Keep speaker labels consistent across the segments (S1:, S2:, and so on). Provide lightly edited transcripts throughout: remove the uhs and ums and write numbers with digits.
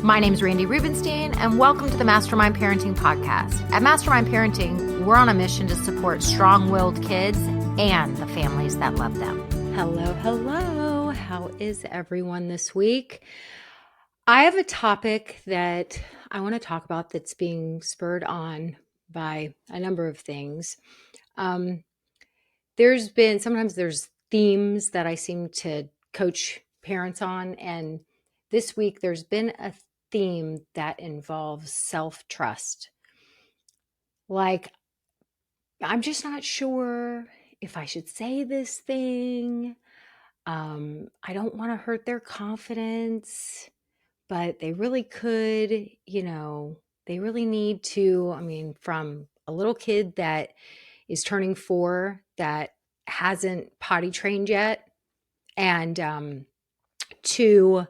S1: My name is Randy Rubenstein, and welcome to the Mastermind Parenting Podcast. At Mastermind Parenting, we're on a mission to support strong-willed kids and the families that love them. Hello, hello. How is everyone this week? I have a topic that I want to talk about that's being spurred on by a number of things. Sometimes there's themes that I seem to coach parents on, and this week there's been a theme that involves self-trust. Like, I'm just not sure if I should say this thing. I don't want to hurt their confidence, but they really could, they really need to. I mean, from a little kid that is turning 4 that hasn't potty trained yet, and to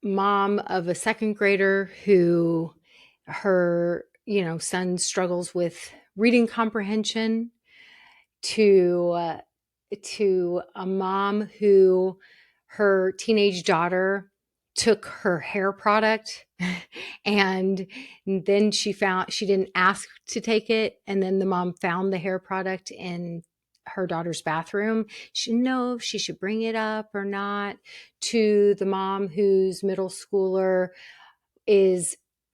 S1: mom of a second grader who her son struggles with reading comprehension, to a mom who her teenage daughter took her hair product and then she didn't ask to take it, and then the mom found the hair product in her daughter's bathroom. She didn't know if she should bring it up or not. To the mom whose middle schooler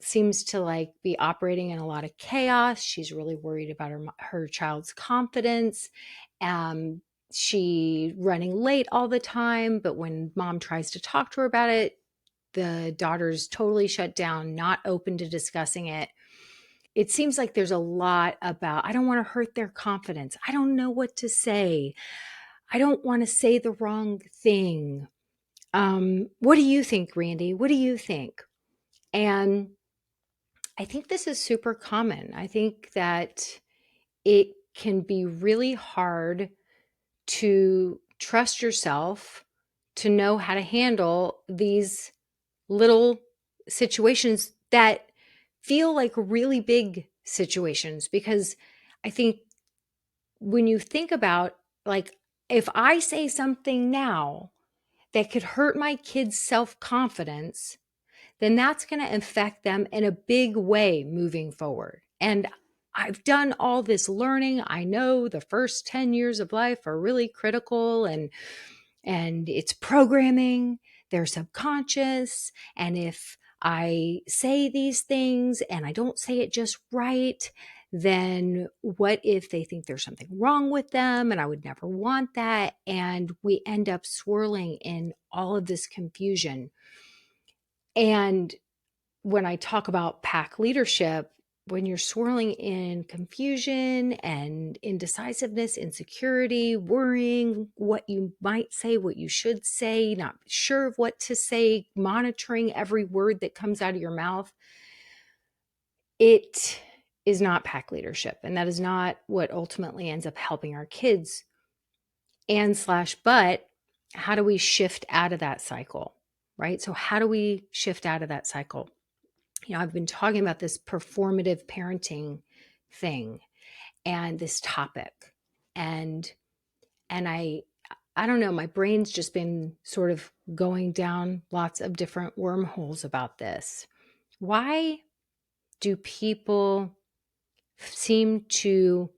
S1: seems to like be operating in a lot of chaos. She's really worried about her child's confidence. She running late all the time, but when mom tries to talk to her about it, the daughter's totally shut down, not open to discussing it. It seems like there's a lot about, I don't want to hurt their confidence. I don't know what to say. I don't want to say the wrong thing. What do you think, Randy? What do you think? And I think this is super common. I think that it can be really hard to trust yourself, to know how to handle these little situations that feel like really big situations. Because I think when you think about, like, if I say something now that could hurt my kids' self-confidence, then that's going to affect them in a big way moving forward. And I've done all this learning. I know the first 10 years of life are really critical, and it's programming, they're subconscious. And if I say these things and I don't say it just right, then what if they think there's something wrong with them? And I would never want that. And we end up swirling in all of this confusion. And when I talk about pack leadership, when you're swirling in confusion and indecisiveness, insecurity, worrying what you might say, what you should say, not sure of what to say, monitoring every word that comes out of your mouth, it is not pack leadership. And that is not what ultimately ends up helping our kids. But how do we shift out of that cycle, right? So how do we shift out of that cycle? I've been talking about this performative parenting thing and this topic. And I don't know, my brain's just been sort of going down lots of different wormholes about this. Why do people seem to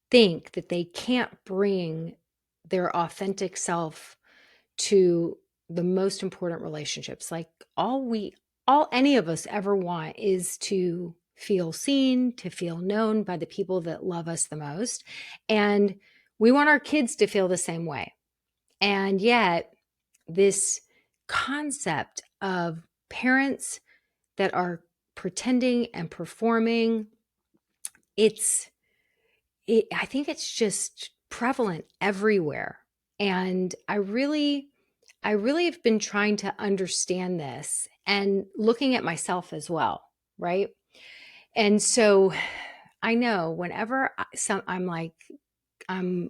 S1: think that they can't bring their authentic self to the most important relationships? Like, all any of us ever want is to feel seen, to feel known by the people that love us the most. And we want our kids to feel the same way. And yet this concept of parents that are pretending and performing, I think it's just prevalent everywhere. And I really have been trying to understand this and looking at myself as well, right? And so I know whenever I'm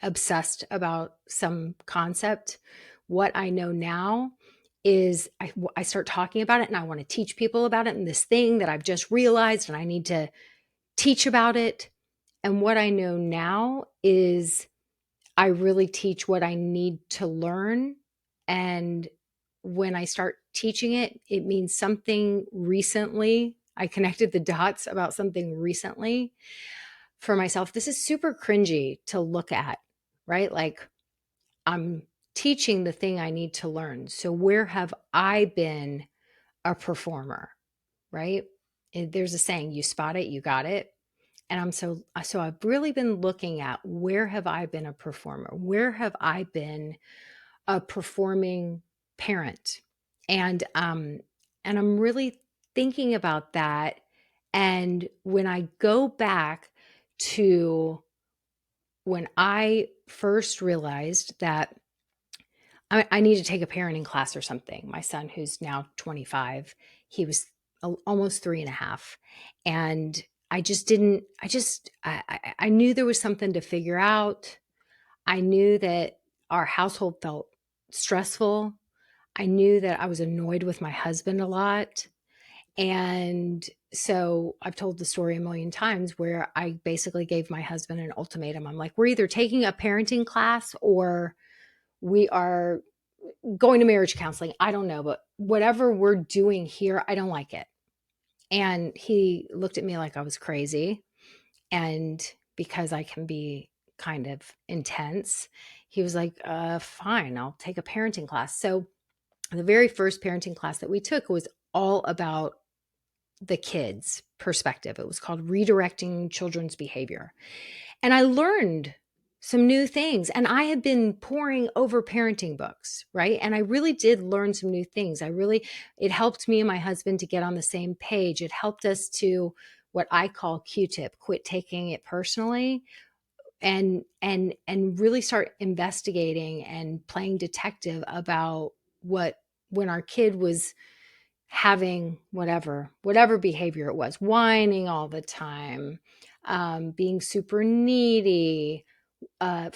S1: obsessed about some concept, what I know now is I start talking about it and I want to teach people about it, and this thing that I've just realized and I need to teach about it. And what I know now is I really teach what I need to learn. And when I start teaching it, it means something recently. I connected the dots about something recently for myself. This is super cringy to look at, right? Like, I'm teaching the thing I need to learn. So where have I been a performer, right? There's a saying, you spot it, you got it. And so I've really been looking at, where have I been a performer? Where have I been a performing parent? And and I'm really thinking about that. And when I go back to when I first realized that I need to take a parenting class or something. My son, who's now 25, he was almost 3.5. And I just didn't, I knew there was something to figure out. I knew that our household felt stressful. I knew that I was annoyed with my husband a lot. And so I've told the story a million times where I basically gave my husband an ultimatum. I'm like, we're either taking a parenting class or we are going to marriage counseling. I don't know, but whatever we're doing here, I don't like it. And he looked at me like I was crazy. And because I can be kind of intense, he was like, fine, I'll take a parenting class. So the very first parenting class that we took was all about the kids' perspective. It was called Redirecting Children's Behavior. And I learned some new things. And I had been poring over parenting books, right? And I really did learn some new things. It helped me and my husband to get on the same page. It helped us to, what I call Q-tip, quit taking it personally, and really start investigating and playing detective about what, when our kid was having whatever behavior it was, whining all the time, being super needy, uh,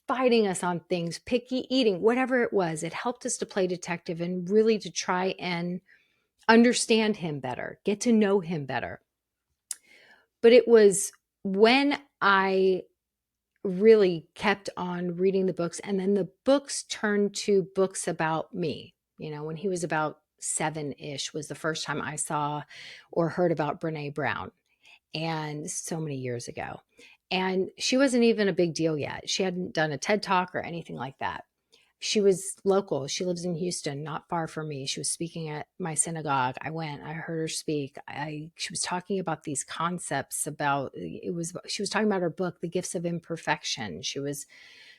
S1: fighting us on things, picky eating, whatever it was, it helped us to play detective and really to try and understand him better, get to know him better. But it was when I really kept on reading the books, and then the books turned to books about me. When he was about 7-ish was the first time I saw or heard about Brene Brown, and so many years ago. And she wasn't even a big deal yet. She hadn't done a TED Talk or anything like that. She was local. She lives in Houston, not far from me. She was speaking at my synagogue. I went, I heard her speak. She was talking about these concepts she was talking about her book, The Gifts of Imperfection. She was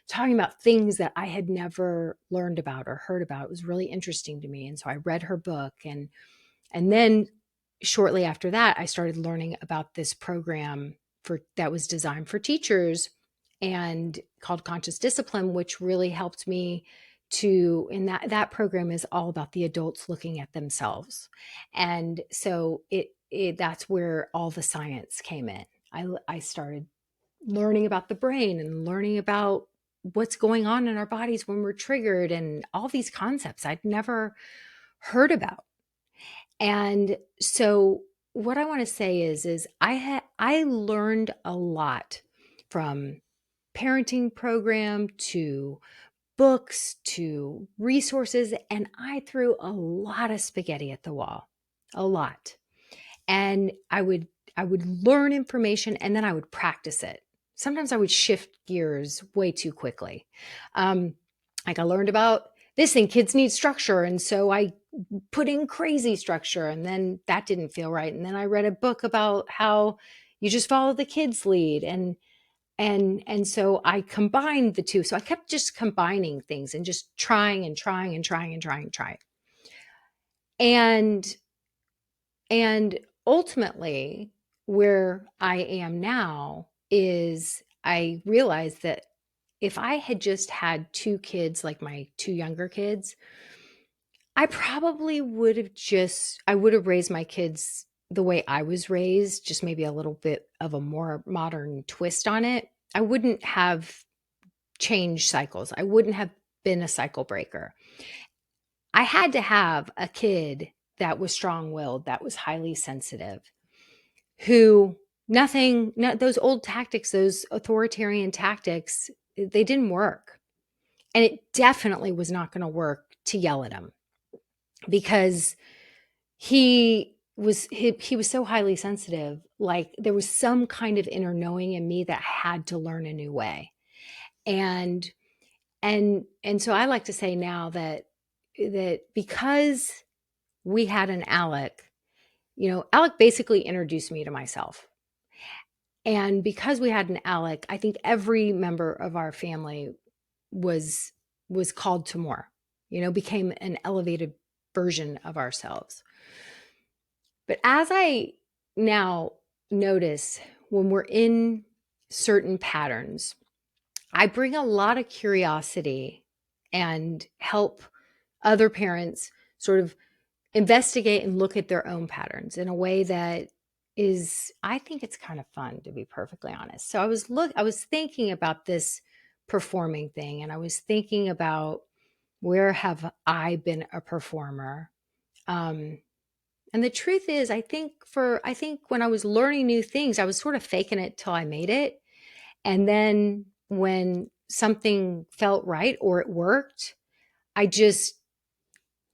S1: talking about things that I had never learned about or heard about. It was really interesting to me. And so I read her book, and then shortly after that, I started learning about this program that was designed for teachers and called Conscious Discipline, which really helped me and that program is all about the adults looking at themselves. And so that's where all the science came in. I started learning about the brain and learning about what's going on in our bodies when we're triggered and all these concepts I'd never heard about. And so what I want to say is I learned a lot from parenting program to books to resources, and I threw a lot of spaghetti at the wall. A lot. And I would learn information and then I would practice it. Sometimes I would shift gears way too quickly. Like I learned about this thing, kids need structure. And so I put in crazy structure, and then that didn't feel right. And then I read a book about how you just follow the kids lead. And so I combined the two. So I kept just combining things and just trying and trying and trying and trying and trying. And ultimately, where I am now is I realized that if I had just had two kids, like my two younger kids, I probably I would have raised my kids the way I was raised, just maybe a little bit of a more modern twist on it. I wouldn't have changed cycles. I wouldn't have been a cycle breaker. I had to have a kid that was strong-willed, that was highly sensitive, who those old tactics, those authoritarian tactics, they didn't work. And it definitely was not going to work to yell at him. because he was so highly sensitive. Like there was some kind of inner knowing in me that had to learn a new way. And and so I like to say now that because we had an Alec, Alec basically introduced me to myself. And because we had an Alec, I think every member of our family was was called to more, became an elevated version of ourselves. But as I now notice when we're in certain patterns, I bring a lot of curiosity and help other parents sort of investigate and look at their own patterns in a way that is, I think it's kind of fun, to be perfectly honest. So I was thinking about this performing thing, and I was thinking about where have I been a performer. um and the truth is, I think when I was learning new things, I was sort of faking it till I made it. And then when something felt right or it worked, I just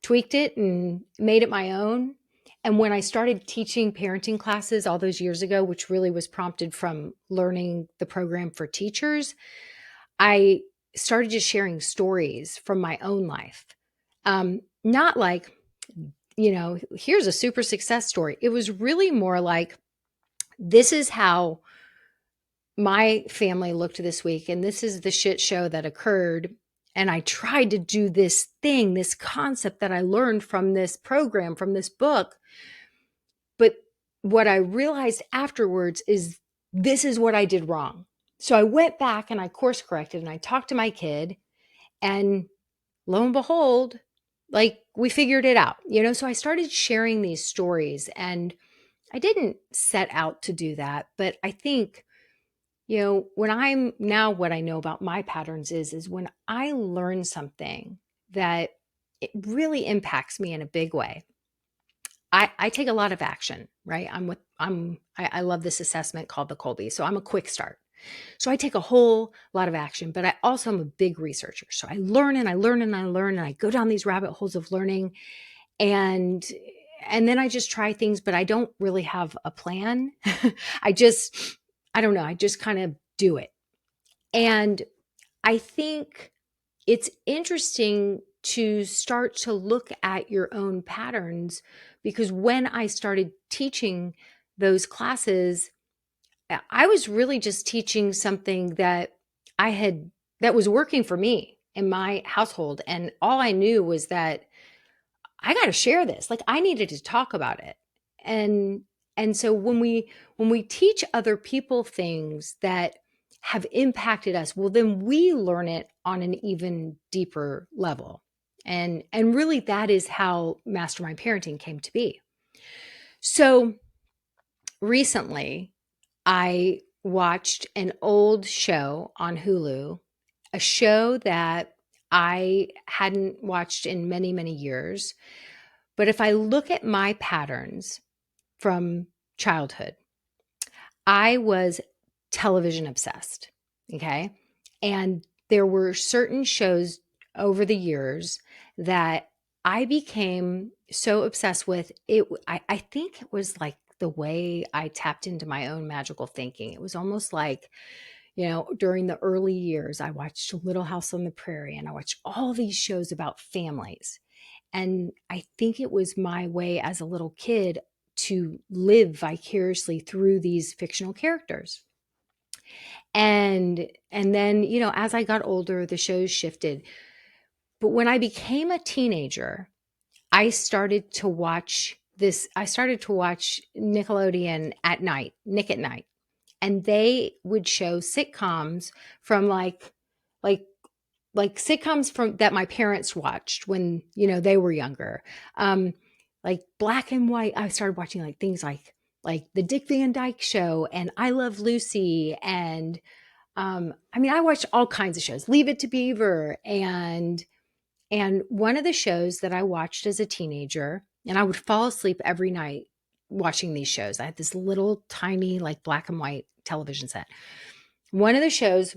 S1: tweaked it and made it my own. And when I started teaching parenting classes all those years ago, which really was prompted from learning the program for teachers, I started just sharing stories from my own life. Not like, here's a super success story. It was really more like, this is how my family looked this week, and this is the shit show that occurred. And I tried to do this thing, this concept that I learned from this program, from this book. But what I realized afterwards is this is what I did wrong. So I went back and I course corrected and I talked to my kid, and lo and behold, like we figured it out, So I started sharing these stories, and I didn't set out to do that, but I think, when I'm now, what I know about my patterns is when I learn something that it really impacts me in a big way, I take a lot of action, right? I love this assessment called the Colby. So I'm a quick start. So I take a whole lot of action, but I also am a big researcher. So I learn and I learn and I learn and I go down these rabbit holes of learning, and and then I just try things, but I don't really have a plan. I just I don't know, I just kind of do it. And I think it's interesting to start to look at your own patterns, because when I started teaching those classes, I was really just teaching something I had that was working for me in my household. And all I knew was that I got to share this. Like I needed to talk about it. And and so when we teach other people things that have impacted us, well then we learn it on an even deeper level. And really that is how Mastermind Parenting came to be. So recently I watched an old show on Hulu, a show that I hadn't watched in many, many years. But if I look at my patterns from childhood, I was television obsessed. Okay. And there were certain shows over the years that I became so obsessed with it. I think it was like the way I tapped into my own magical thinking. It was almost like, during the early years, I watched Little House on the Prairie and I watched all these shows about families. And I think it was my way as a little kid to live vicariously through these fictional characters. And then, as I got older, the shows shifted. But when I became a teenager, I started to watch Nickelodeon at night, Nick at Night. And they would show sitcoms from like like sitcoms from that my parents watched when, they were younger. Um, like black and white. I started watching like things like the Dick Van Dyke Show and I Love Lucy. And I mean, I watched all kinds of shows, Leave It to Beaver. And one of the shows that I watched as a teenager, and I would fall asleep every night watching these shows. I had this little tiny like black and white television set. One of the shows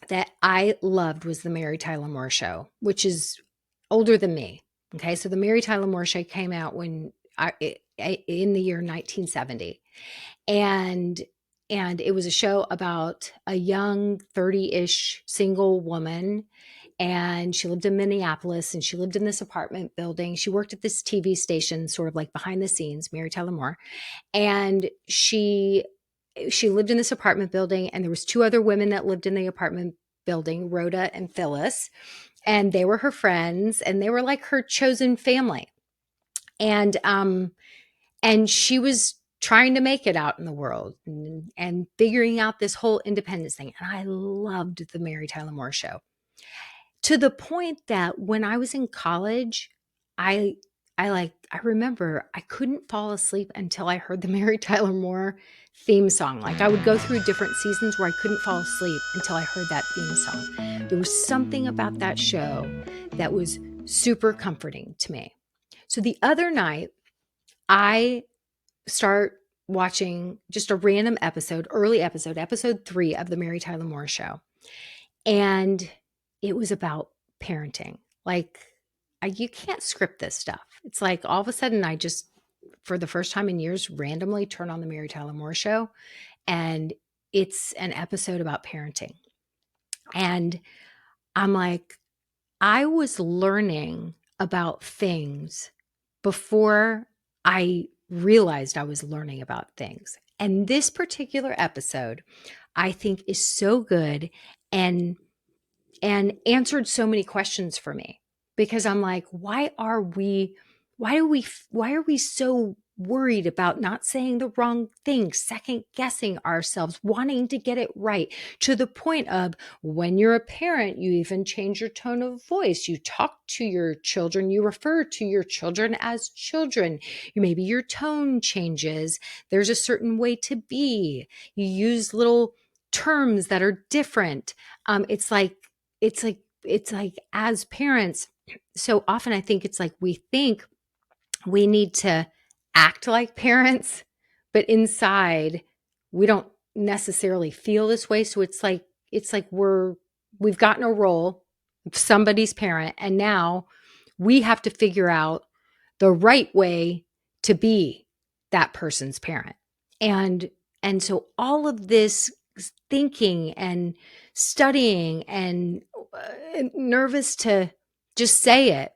S1: that I loved was the Mary Tyler Moore Show, which is older than me. Okay, so the Mary Tyler Moore Show came out in the year 1970, and it was a show about a young 30-ish single woman, and she lived in Minneapolis, and she lived in this apartment building. She worked at this TV station, sort of like behind the scenes, Mary Tyler Moore, and she lived in this apartment building, and there was two other women that lived in the apartment building, Rhoda and Phyllis, and they were her friends, and they were like her chosen family. And she was trying to make it out in the world, and figuring out this whole independence thing. And I loved the Mary Tyler Moore Show, to the point that when I was in college, I I remember I couldn't fall asleep until I heard the Mary Tyler Moore theme song. Like, I would go through different seasons where I couldn't fall asleep until I heard that theme song. There was something about that show that was super comforting to me. So the other night, I start watching just a random episode, episode 3 of the Mary Tyler Moore Show. And it was about parenting. Like, you can't script this stuff. It's like all of a sudden I just, for the first time in years, randomly turn on the Mary Tyler Moore Show, and it's an episode about parenting. And I'm like, I was learning about things before I realized I was learning about things. And this particular episode, I think, is so good, and answered so many questions for me, because I'm like, why are we so worried about not saying the wrong thing, second guessing ourselves, wanting to get it right, to the point of, when you're a parent, you even change your tone of voice. You talk to your children, you refer to your children as children. Maybe your tone changes. There's a certain way to be. You use little terms that are different. It's like as parents, so often I think it's like we think we need to act like parents, but inside we don't necessarily feel this way. So it's like we've gotten a role of somebody's parent, and now we have to figure out the right way to be that person's parent. And so all of this thinking and studying and nervous to just say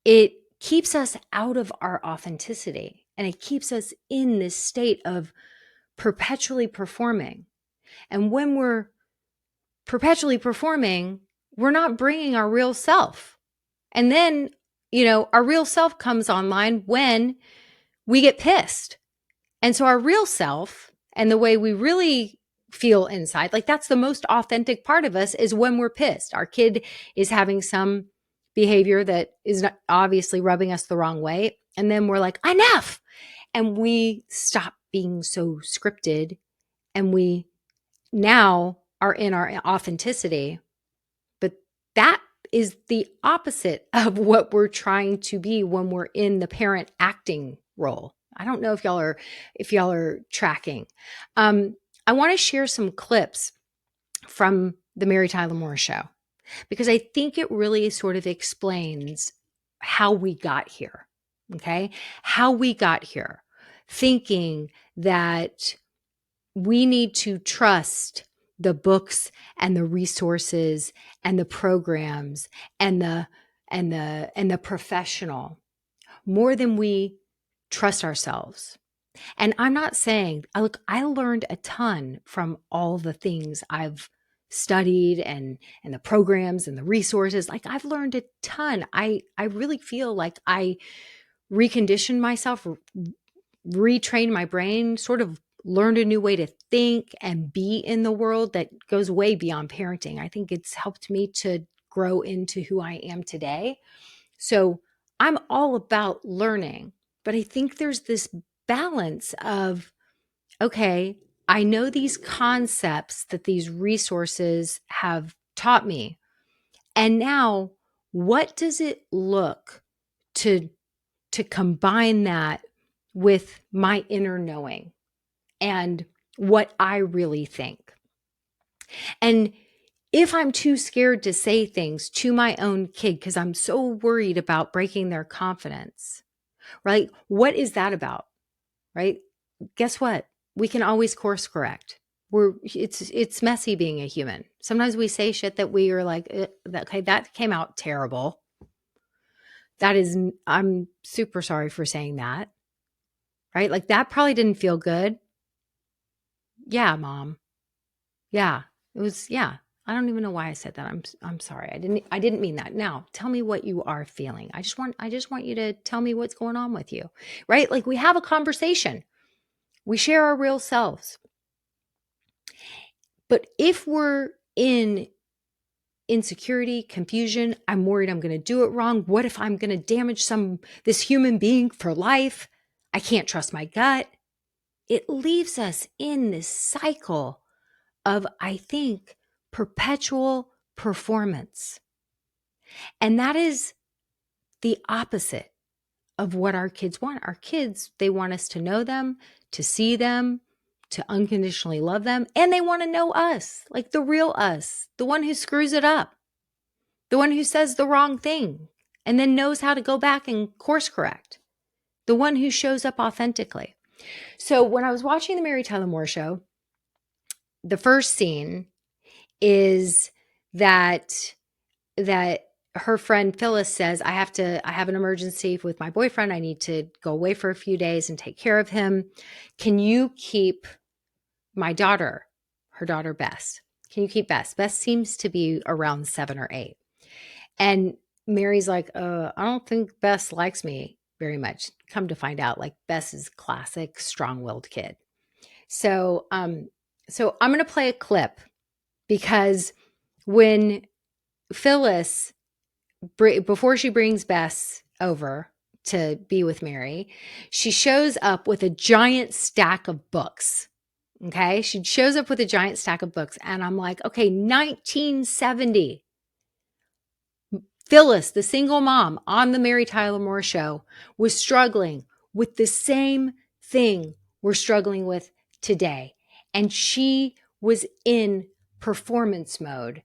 S1: it keeps us out of our authenticity, and it keeps us in this state of perpetually performing. And when we're perpetually performing, we're not bringing our real self. And then, our real self comes online when we get pissed. And so our real self, and the way we really feel inside, like, that's the most authentic part of us, is when we're pissed. Our kid is having some behavior that is not obviously rubbing us the wrong way. And then we're like, enough. And we stop being so scripted, and we now are in our authenticity. But that is the opposite of what we're trying to be when we're in the parent acting role. I don't know if y'all are tracking. I want to share some clips from the Mary Tyler Moore Show, because I think it really sort of explains how we got here. Okay, how we got here, thinking that we need to trust the books and the resources and the programs and the professional more than we trust ourselves. And I'm not saying, look, I learned a ton from all the things I've studied, and the programs and the resources. Like, I've learned a ton. I really feel like I reconditioned myself, retrained my brain, sort of learned a new way to think and be in the world that goes way beyond parenting. I think it's helped me to grow into who I am today. So I'm all about learning, but I think there's this balance of, okay, I know these concepts that these resources have taught me. And now, what does it look to combine that with my inner knowing and what I really think? And if I'm too scared to say things to my own kid because I'm so worried about breaking their confidence, right? What is that about, right? Guess what? We can always course correct. It's messy being a human. Sometimes we say shit that we are like, okay, that came out terrible. I'm super sorry for saying that, right? Like that probably didn't feel good. Yeah, mom. Yeah, it was. Yeah, I don't even know why I said that. I'm sorry. I didn't mean that. Now, tell me what you are feeling. I just want you to tell me what's going on with you. Right? Like we have a conversation. We share our real selves. But if we're in insecurity, confusion, I'm worried I'm going to do it wrong. What if I'm going to damage this human being for life? I can't trust my gut. It leaves us in this cycle of, I think, perpetual performance. And that is the opposite of what our kids want. Our kids, they want us to know them, to see them, to unconditionally love them. And they want to know us, like the real us, the one who screws it up, the one who says the wrong thing and then knows how to go back and course correct, the one who shows up authentically. So when I was watching the Mary Tyler Moore Show, the first scene is that her friend Phyllis says, I have an emergency with my boyfriend. I need to go away for a few days and take care of him. Can you keep my daughter, her daughter Bess? Can you keep Bess? Bess seems to be around 7 or 8. And Mary's like, I don't think Bess likes me very much. Come to find out, like Bess is classic strong-willed kid. So I'm going to play a clip because when Phyllis, before she brings Bess over to be with Mary, she shows up with a giant stack of books. Okay. She shows up with a giant stack of books. And I'm like, okay, 1970. Phyllis, the single mom on the Mary Tyler Moore Show, was struggling with the same thing we're struggling with today. And she was in performance mode.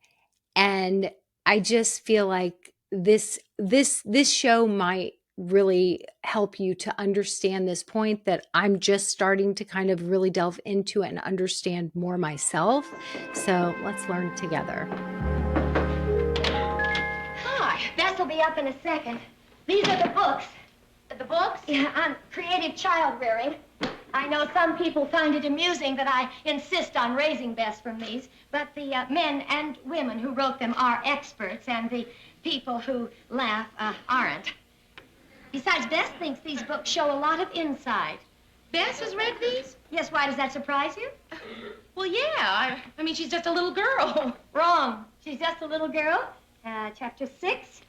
S1: And I just feel like this show might really help you to understand this point that I'm just starting to kind of really delve into and understand more myself. So let's learn together.
S2: Hi, Bess will be up in a second. These are the books. The books? Yeah, on creative child rearing. I know some people find it amusing that I insist on raising Bess from these, but the men and women who wrote them are experts, and the people who laugh aren't. Besides, Bess thinks these books show a lot of insight.
S3: Bess has read these?
S2: Yes, why does that surprise you?
S3: Well, yeah. I mean, she's just a little girl.
S2: Wrong. She's just a little girl. Chapter 6.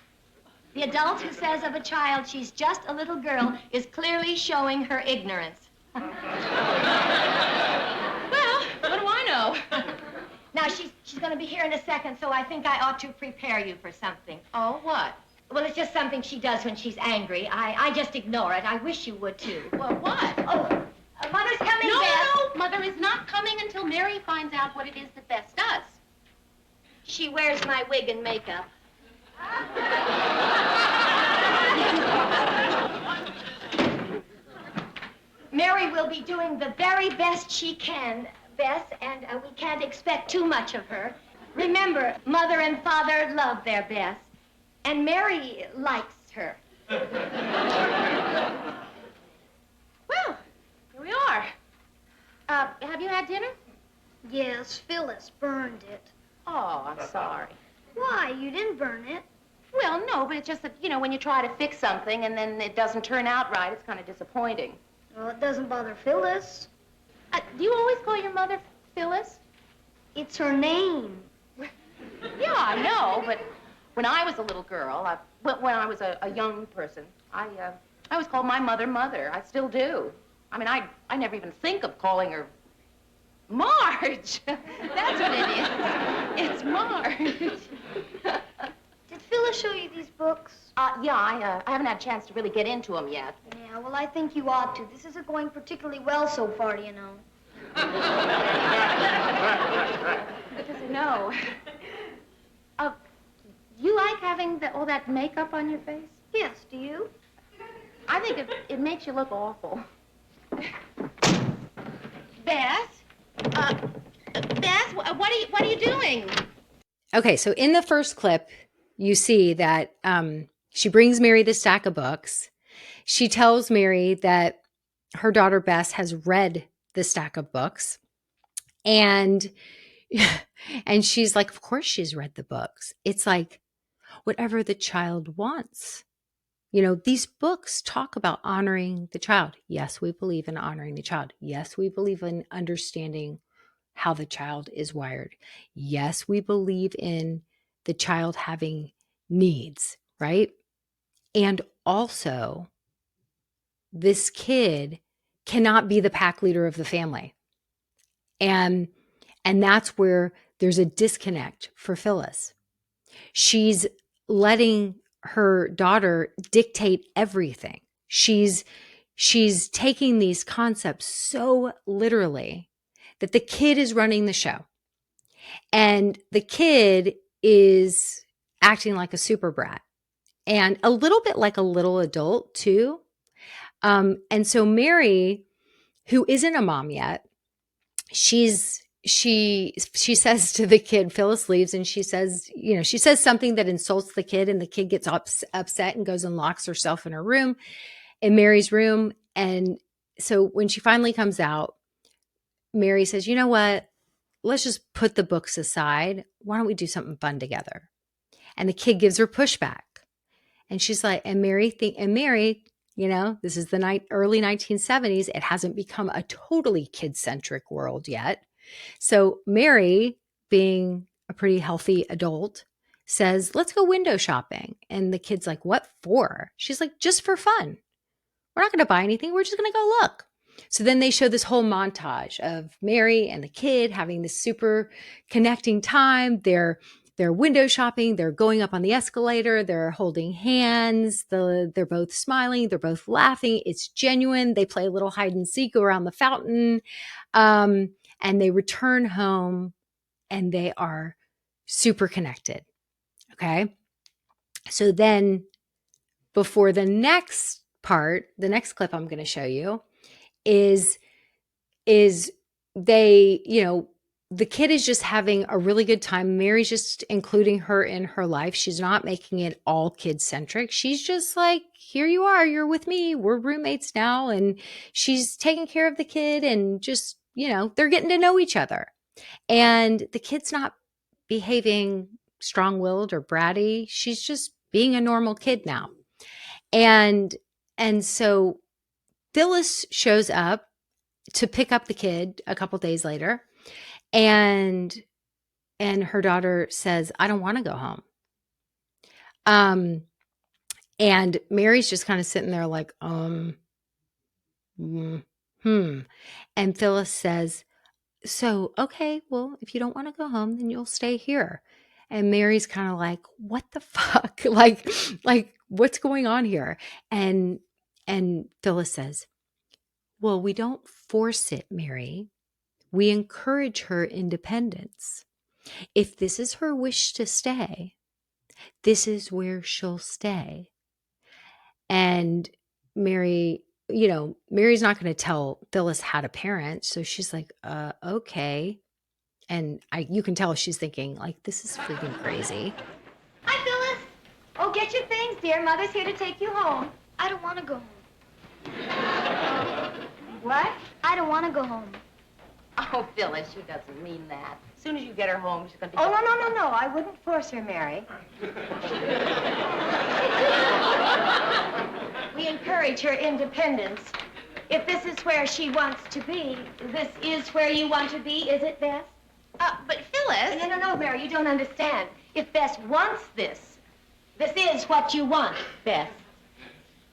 S2: The adult who says of a child she's just a little girl is clearly showing her ignorance.
S3: Well, what do I know?
S2: Now, she's going to be here in a second, so I think I ought to prepare you for something.
S3: Oh, what?
S2: Well, it's just something she does when she's angry. I just ignore it. I wish you would, too.
S3: Well, what?
S2: Oh, Mother's coming,
S3: No,
S2: Bess.
S3: no, Mother is not coming until Mary finds out what it is that Bess does.
S2: She wears my wig and makeup. Mary will be doing the very best she can, Bess, and we can't expect too much of her. Remember, Mother and Father love their Bess, and Mary likes her.
S3: Well, here we are. Have you had dinner?
S4: Yes, Phyllis burned it.
S3: Oh, I'm sorry.
S4: Why? You didn't burn it.
S3: Well, no, but it's just that, you know, when you try to fix something and then it doesn't turn out right, it's kind of disappointing.
S4: Well, it doesn't bother Phyllis.
S3: Do you always call your mother Phyllis?
S4: It's her name.
S3: Yeah, I know, but when I was a little girl, when I was a young person, I was called my mother Mother. I still do. I mean, I never even think of calling her Marge. That's what it is. It's Marge.
S4: Did Phyllis show you these books?
S3: Yeah, I haven't had a chance to really get into them yet.
S4: Yeah, well, I think you ought to. This isn't going particularly well so far, you know.
S3: Because I know. you like having all that makeup on your face?
S4: Yes, do you?
S3: I think it makes you look awful. Beth? Beth, what are you doing?
S1: Okay, so in the first clip, you see that she brings Mary the stack of books. She tells Mary that her daughter Bess has read the stack of books, and and she's like, of course she's read the books. It's like whatever the child wants. You know, these books talk about honoring the child. Yes, we believe in honoring the child. Yes, we believe in understanding how the child is wired. Yes, we believe in the child having needs, right? And also, this kid cannot be the pack leader of the family. And that's where there's a disconnect for Phyllis. She's letting her daughter dictate everything. She's taking these concepts so literally that the kid is running the show. And the kid is acting like a super brat and a little bit like a little adult too. And so Mary, who isn't a mom yet, she says to the kid, Phyllis leaves, and she says, she says something that insults the kid, and the kid gets upset and goes and locks herself in her room, in Mary's room. And so when she finally comes out, Mary says, you know what? Let's just put the books aside. Why don't we do something fun together? And the kid gives her pushback. And she's like, and Mary, this is the early 1970s. It hasn't become a totally kid-centric world yet. So Mary, being a pretty healthy adult, says, let's go window shopping. And the kid's like, what for? She's like, just for fun. We're not going to buy anything. We're just going to go look. So then they show this whole montage of Mary and the kid having this super connecting time. They're window shopping. They're going up on the escalator. They're holding hands. They're both smiling. They're both laughing. It's genuine. They play a little hide and seek around the fountain. And they return home and they are super connected. Okay. So then before the next part, the next clip I'm going to show you is they, the kid is just having a really good time. Mary's just including her in her life. She's not making it all kid centric. She's just like, here you are, you're with me. We're roommates now. And she's taking care of the kid and just, they're getting to know each other. And the kid's not behaving strong-willed or bratty. She's just being a normal kid now. And so Phyllis shows up to pick up the kid a couple days later, and her daughter says, I don't want to go home. And Mary's just kind of sitting there like, And Phyllis says, so, okay, well, if you don't want to go home, then you'll stay here. And Mary's kind of like, what the fuck? like, what's going on here? And Phyllis says, well, we don't force it, Mary. We encourage her independence. If this is her wish to stay, this is where she'll stay. And Mary, Mary's not going to tell Phyllis how to parent. So she's like, okay. And you can tell she's thinking, like, this is freaking crazy.
S2: Hi, Phyllis. Oh, get your things, dear. Mother's here to take you home.
S4: I don't want to go home.
S2: What?
S4: I don't want to go home.
S3: Oh, Phyllis, she doesn't mean that. As soon as you get her home, she's going to be...
S2: Oh, no. I wouldn't force her, Mary. We encourage her independence. If this is where she wants to be, this is where you want to be, is it, Bess?
S3: But Phyllis...
S2: No, Mary, you don't understand. If Bess wants this, this is what you want, Bess.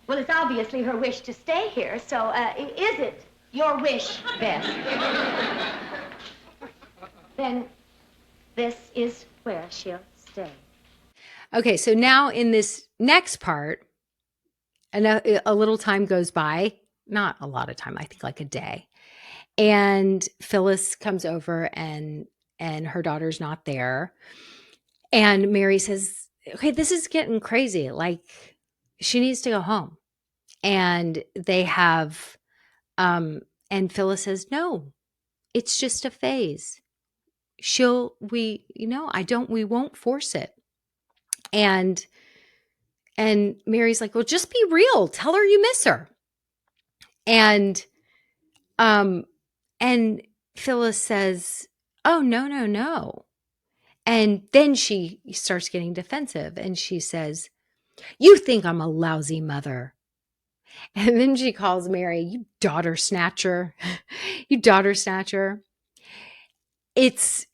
S2: Well, it's obviously her wish to stay here, so is it your wish, Bess? Then this is where she'll stay.
S1: Okay, so now in this next part, a little time goes by. Not a lot of time, I think like a day. And Phyllis comes over and her daughter's not there. And Mary says, okay, this is getting crazy. Like, she needs to go home. And they have, and Phyllis says, no, it's just a phase. We won't force it. And, and Mary's like, well, just be real. Tell her you miss her. And, um, and Phyllis says, oh, no, no, no. And then she starts getting defensive and she says, you think I'm a lousy mother. And then she calls Mary, you daughter snatcher, you daughter snatcher. It's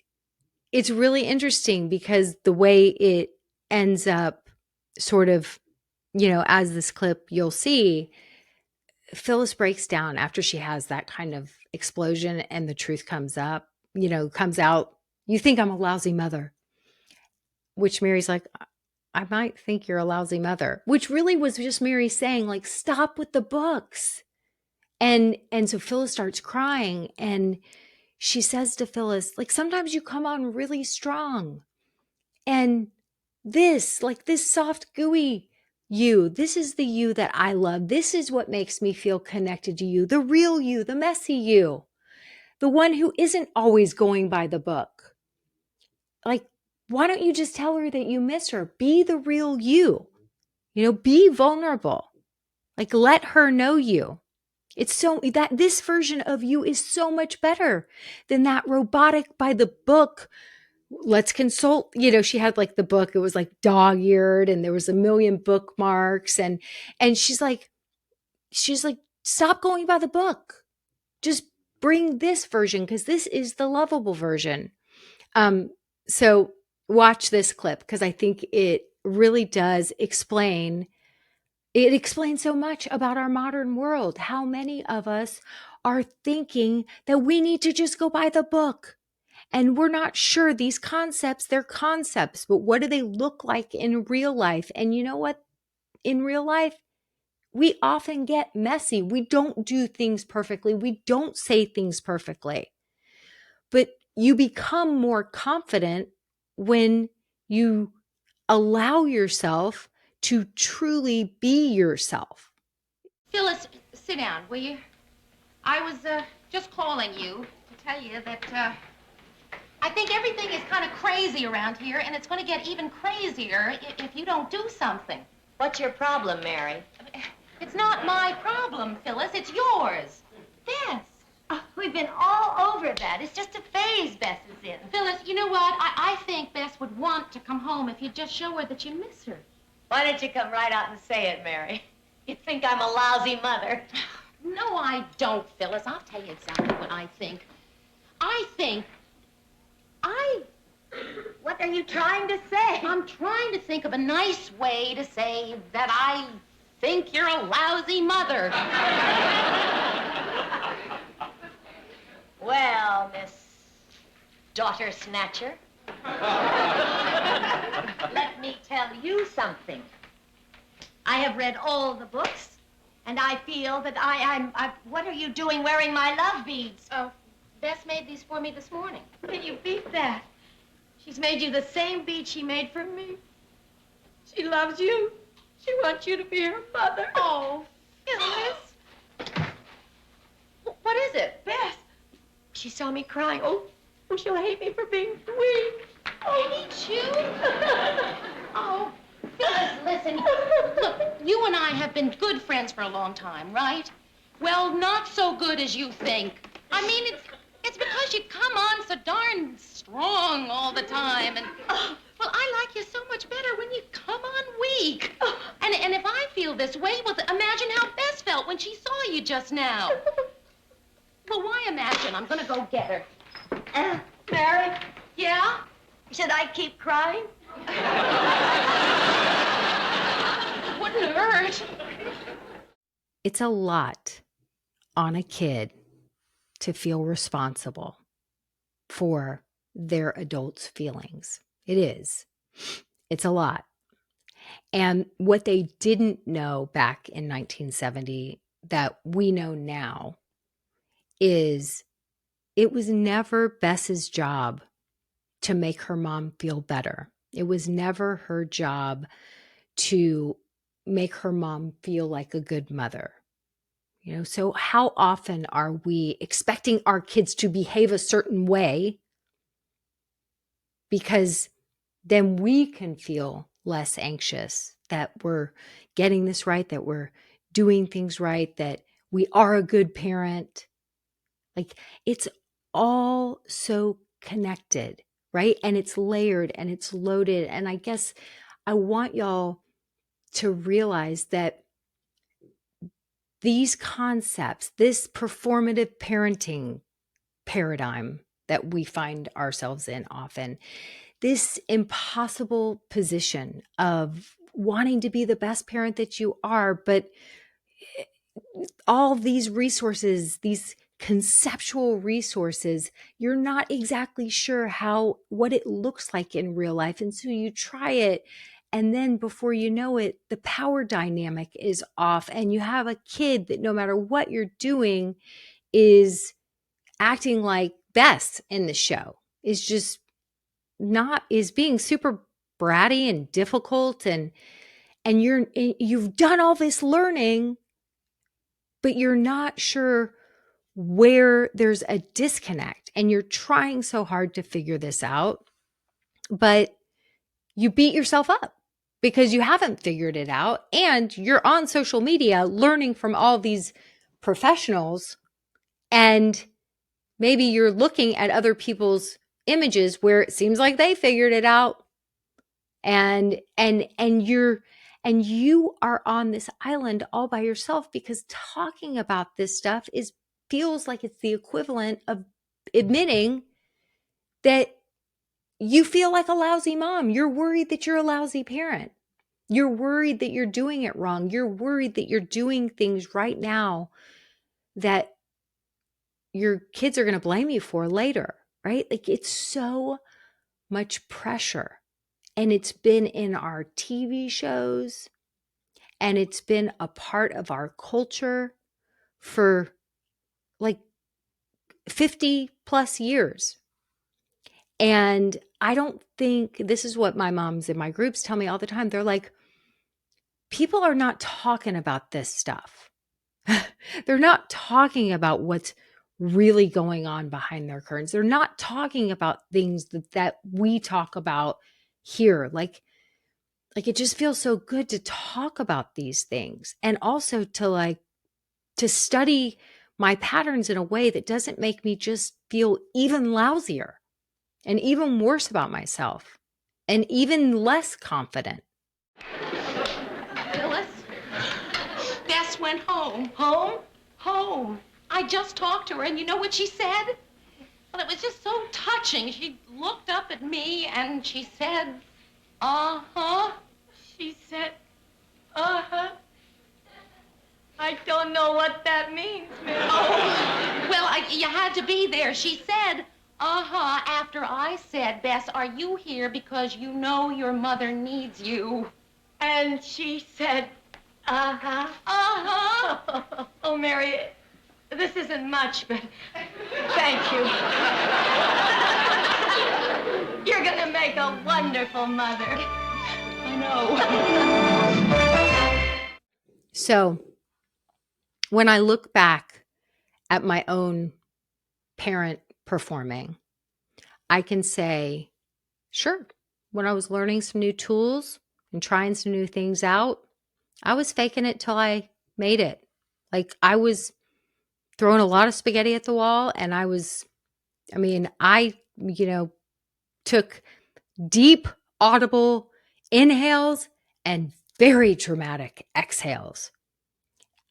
S1: it's really interesting because the way it ends up sort of, as this clip you'll see, Phyllis breaks down after she has that kind of explosion and the truth comes out. You think I'm a lousy mother, which Mary's like, I might think you're a lousy mother, which really was just Mary saying, like, stop with the books. And so Phyllis starts crying and she says to Phyllis, like, sometimes you come on really strong. And this soft, gooey this is the you that I love. This is what makes me feel connected to you, the real you, the messy you, the one who isn't always going by the book. Like, why don't you just tell her that you miss her? Be the real you, be vulnerable. Like, let her know you. It's so that this version of you is so much better than that robotic by the book. Let's consult. She had like the book, it was like dog-eared and there was a million bookmarks and she's like, stop going by the book. Just bring this version because this is the lovable version. So watch this clip because I think it really does explain. It explains so much about our modern world. How many of us are thinking that we need to just go by the book? And we're not sure these concepts, they're concepts, but what do they look like in real life? And you know what? In real life, we often get messy. We don't do things perfectly. We don't say things perfectly. But you become more confident when you allow yourself to truly be yourself.
S3: Phyllis, sit down, will you? I was just calling you to tell you that I think everything is kind of crazy around here, and it's going to get even crazier if you don't do something.
S2: What's your problem, Mary?
S3: It's not my problem, Phyllis. It's yours. Bess.
S2: Oh, we've been all over that. It's just a phase Bess is in.
S3: Phyllis, you know what? I think Bess would want to come home if you'd just show her that you miss her.
S2: Why don't you come right out and say it, Mary? You think I'm a lousy mother.
S3: No, I don't, Phyllis. I'll tell you exactly what I think.
S2: What are you trying to say?
S3: I'm trying to think of a nice way to say that I think you're a lousy mother.
S2: Well, Miss Daughter Snatcher, let me tell you something. I have read all the books, and I feel that what are you doing wearing my love beads?
S3: Oh, Bess made these for me this morning.
S2: Can you beat that? She's made you the same bead she made for me. She loves you. She wants you to be her mother.
S3: Oh, Phyllis. What is it?
S2: Bess. She saw me crying. Oh, she'll hate me for being weak. Oh,
S3: hate you? Oh, Phyllis, listen. Look, you and I have been good friends for a long time, right? Well, not so good as you think. I mean, it's because you come on so darn strong all the time, and well, I like you so much better when you come on weak. And if I feel this way, well, imagine how Bess felt when she saw you just now. Well, why imagine? I'm gonna go get her.
S2: Mary,
S3: Yeah?
S2: should I keep crying?
S3: Wouldn't hurt.
S1: It's a lot on a kid to feel responsible for their adults' feelings. It is. It's a lot. And what they didn't know back in 1970 that we know now is it was never Bess's job to make her mom feel better. It was never her job to make her mom feel like a good mother. So how often are we expecting our kids to behave a certain way because then we can feel less anxious that we're getting this right, that we're doing things right, that we are a good parent. Like, it's all so connected, right? And it's layered and it's loaded. And I guess I want y'all to realize that these concepts, this performative parenting paradigm that we find ourselves in often, this impossible position of wanting to be the best parent that you are, but all these resources, these conceptual resources, you're not exactly sure what it looks like in real life. And so you try it. And then before you know it, the power dynamic is off. And you have a kid that no matter what you're doing is acting like Bess in the show, is being super bratty and difficult. And you've done all this learning, but you're not sure where there's a disconnect, and you're trying so hard to figure this out, but you beat yourself up because you haven't figured it out, and you're on social media learning from all these professionals, and maybe you're looking at other people's images where it seems like they figured it out, and you are on this island all by yourself because talking about this stuff feels like it's the equivalent of admitting that you feel like a lousy mom. You're worried that you're a lousy parent. You're worried that you're doing it wrong. You're worried that you're doing things right now that your kids are going to blame you for later, right? Like, it's so much pressure. And it's been in our TV shows, and it's been a part of our culture for like 50 plus years. And I don't think this is what my moms in my groups tell me all the time. They're like, people are not talking about this stuff. They're not talking about what's really going on behind their curtains. They're not talking about things that we talk about here. Like it just feels so good to talk about these things, and also to study my patterns in a way that doesn't make me just feel even lousier and even worse about myself and even less confident.
S3: Phyllis, Bess went home.
S2: Home?
S3: Home. I just talked to her, and you know what she said? Well, it was just so touching. She looked up at me, and she said, uh-huh.
S2: She said, uh-huh. I don't know what that means, Mary.
S3: Oh, well, you had to be there. She said, uh-huh, after I said, Bess, are you here because you know your mother needs you?
S2: And she said, uh-huh.
S3: Uh-huh.
S2: Oh, Mary, this isn't much, but thank you. You're gonna make a wonderful mother.
S3: I know.
S1: So when I look back at my own parent performing, I can say, sure, when I was learning some new tools and trying some new things out, I was faking it till I made it. Like, I was throwing a lot of spaghetti at the wall, and I took deep, audible inhales and very dramatic exhales.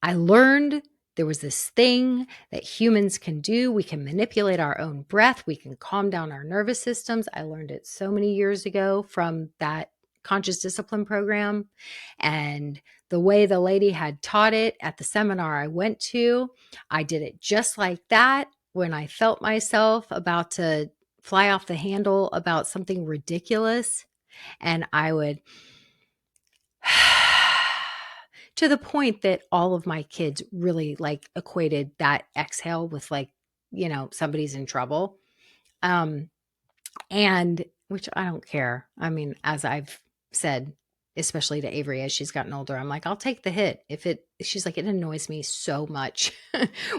S1: I learned there was this thing that humans can do. We can manipulate our own breath. We can calm down our nervous systems. I learned it so many years ago from that conscious discipline program. And the way the lady had taught it at the seminar I went to, I did it just like that when I felt myself about to fly off the handle about something ridiculous. And I would to the point that all of my kids really equated that exhale with somebody's in trouble. And which I don't care. I mean, as I've said, especially to Avery as she's gotten older, I'm like, I'll take the hit. She's like, it annoys me so much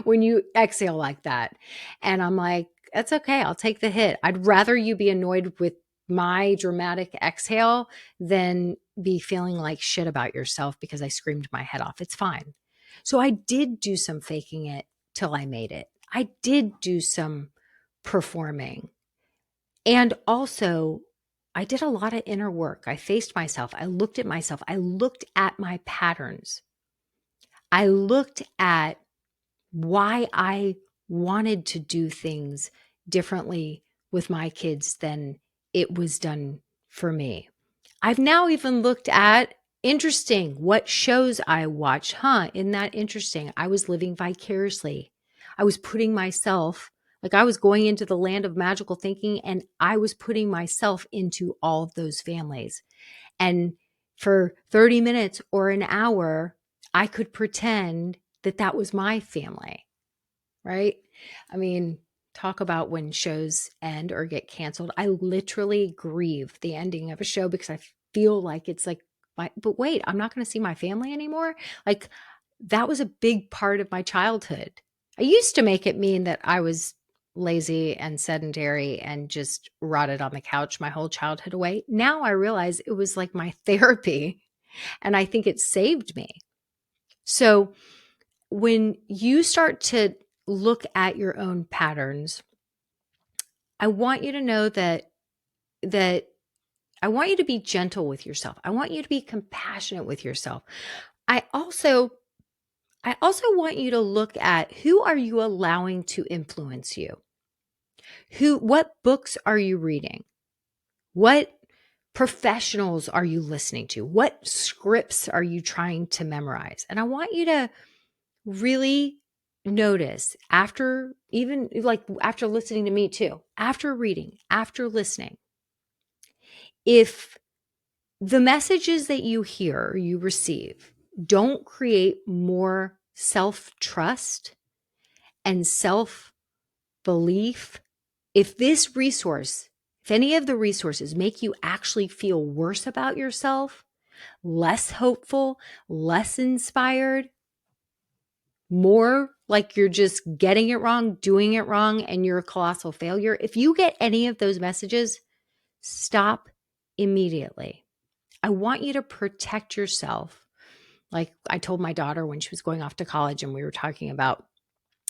S1: when you exhale like that. And I'm like, that's okay. I'll take the hit. I'd rather you be annoyed with my dramatic exhale than be feeling like shit about yourself because I screamed my head off. It's fine. So I did do some faking it till I made it. I did do some performing. And also, I did a lot of inner work. I faced myself. I looked at myself. I looked at my patterns. I looked at why I wanted to do things differently with my kids than it was done for me. I've now even looked at interesting what shows I watch. Isn't that interesting? I was living vicariously. I was putting myself, like I was going into the land of magical thinking and I was putting myself into all of those families. And for 30 minutes or an hour, I could pretend that that was my family, right? I mean, talk about when shows end or get canceled. I literally grieve the ending of a show because I feel like it's like, but wait, I'm not going to see my family anymore. Like that was a big part of my childhood. I used to make it mean that I was lazy and sedentary and just rotted on the couch my whole childhood away. Now I realize it was like my therapy and I think it saved me. So when you start to look at your own patterns, I want you to know that I want you to be gentle with yourself. I want you to be compassionate with yourself. I also I also want you to look at who are you allowing to influence you? What books are you reading? What professionals are you listening to? What scripts are you trying to memorize? And I want you to really notice after even like after listening to me too, after reading, after listening, if the messages that you hear, you receive, don't create more self trust and self belief, if this resource, if any of the resources make you actually feel worse about yourself, less hopeful, less inspired, more like you're just getting it wrong, doing it wrong, and you're a colossal failure, if you get any of those messages, stop immediately. I want you to protect yourself. Like I told my daughter when she was going off to college and we were talking about,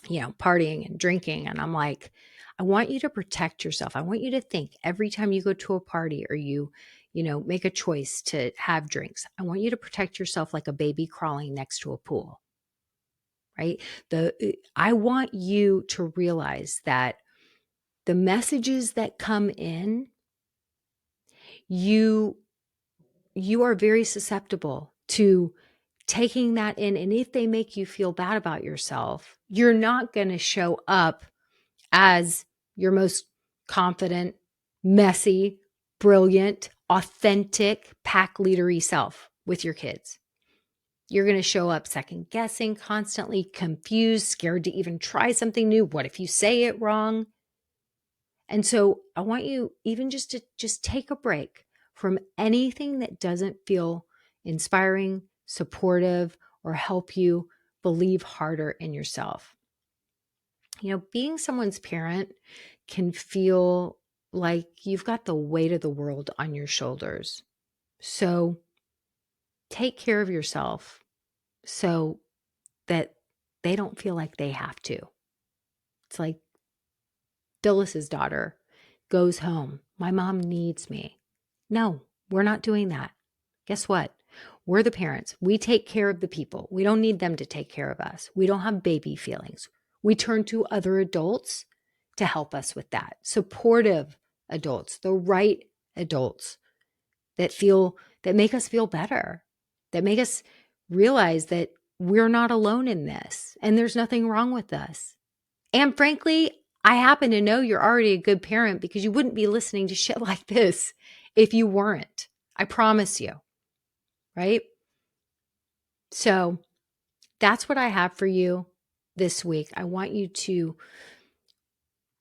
S1: partying and drinking. And I'm like, I want you to protect yourself. I want you to think every time you go to a party or make a choice to have drinks, I want you to protect yourself like a baby crawling next to a pool, right? I want you to realize that the messages that come in, you are very susceptible to taking that in. And if they make you feel bad about yourself, you're not going to show up as your most confident, messy, brilliant, authentic, pack leadery self with your kids. You're going to show up second guessing, constantly confused, scared to even try something new. What if you say it wrong? And so I want you even just to just take a break from anything that doesn't feel inspiring, supportive, or help you believe harder in yourself. Being someone's parent can feel like you've got the weight of the world on your shoulders. So take care of yourself so that they don't feel like they have to. It's like Phyllis's daughter goes home. My mom needs me. No, we're not doing that. Guess what? We're the parents. We take care of the people. We don't need them to take care of us. We don't have baby feelings. We turn to other adults to help us with that. Supportive adults, the right adults that make us feel better, that make us realize that we're not alone in this and there's nothing wrong with us. And frankly, I happen to know you're already a good parent because you wouldn't be listening to shit like this if you weren't. I promise you, right? So that's what I have for you this week. I want you to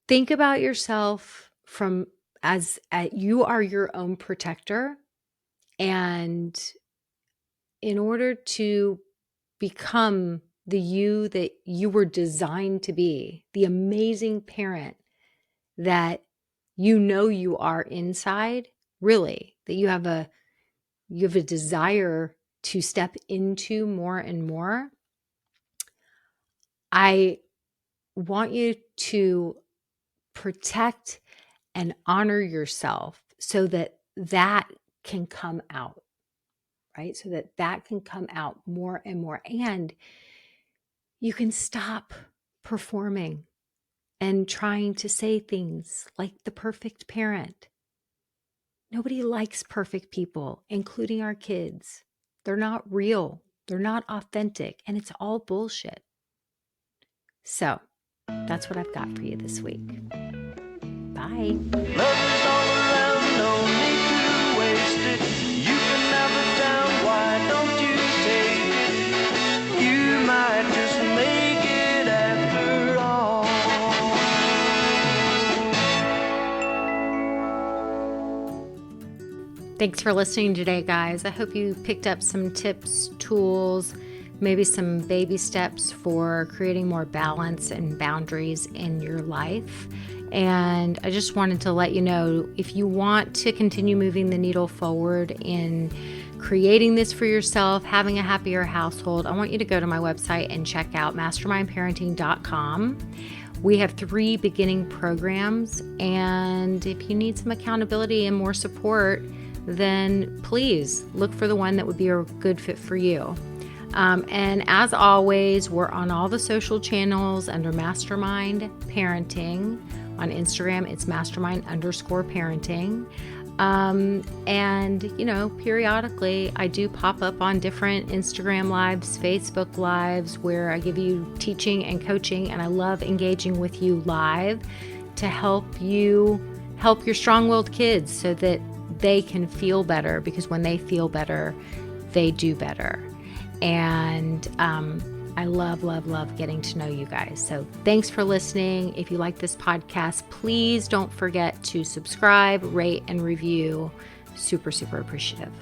S1: think about yourself from as you are your own protector, and in order to become the you that you were designed to be, the amazing parent that you are inside, really, that you have a desire to step into more and more. I want you to protect and honor yourself so that that can come out, right? So that that can come out more and more. And you can stop performing and trying to say things like the perfect parent. Nobody likes perfect people, including our kids. They're not real, they're not authentic, and it's all bullshit. So that's what I've got for you this week. Bye.
S5: Love is all around, no need to waste it. You can have it down, why don't you take it? You might just make it after all.
S1: Thanks for listening today, guys. I hope you picked up some tips, tools, maybe some baby steps for creating more balance and boundaries in your life. And I just wanted to let you know, if you want to continue moving the needle forward in creating this for yourself, having a happier household, I want you to go to my website and check out mastermindparenting.com. We have 3 beginning programs, and if you need some accountability and more support, then please look for the one that would be a good fit for you. And as always, we're on all the social channels under Mastermind Parenting. On Instagram, it's mastermind_parenting. And, periodically I do pop up on different Instagram lives, Facebook lives, where I give you teaching and coaching, and I love engaging with you live to help you help your strong-willed kids so that they can feel better, because when they feel better, they do better. And I love, love, love getting to know you guys. So thanks for listening. If you like this podcast, please don't forget to subscribe, rate, and review. Super, super appreciative.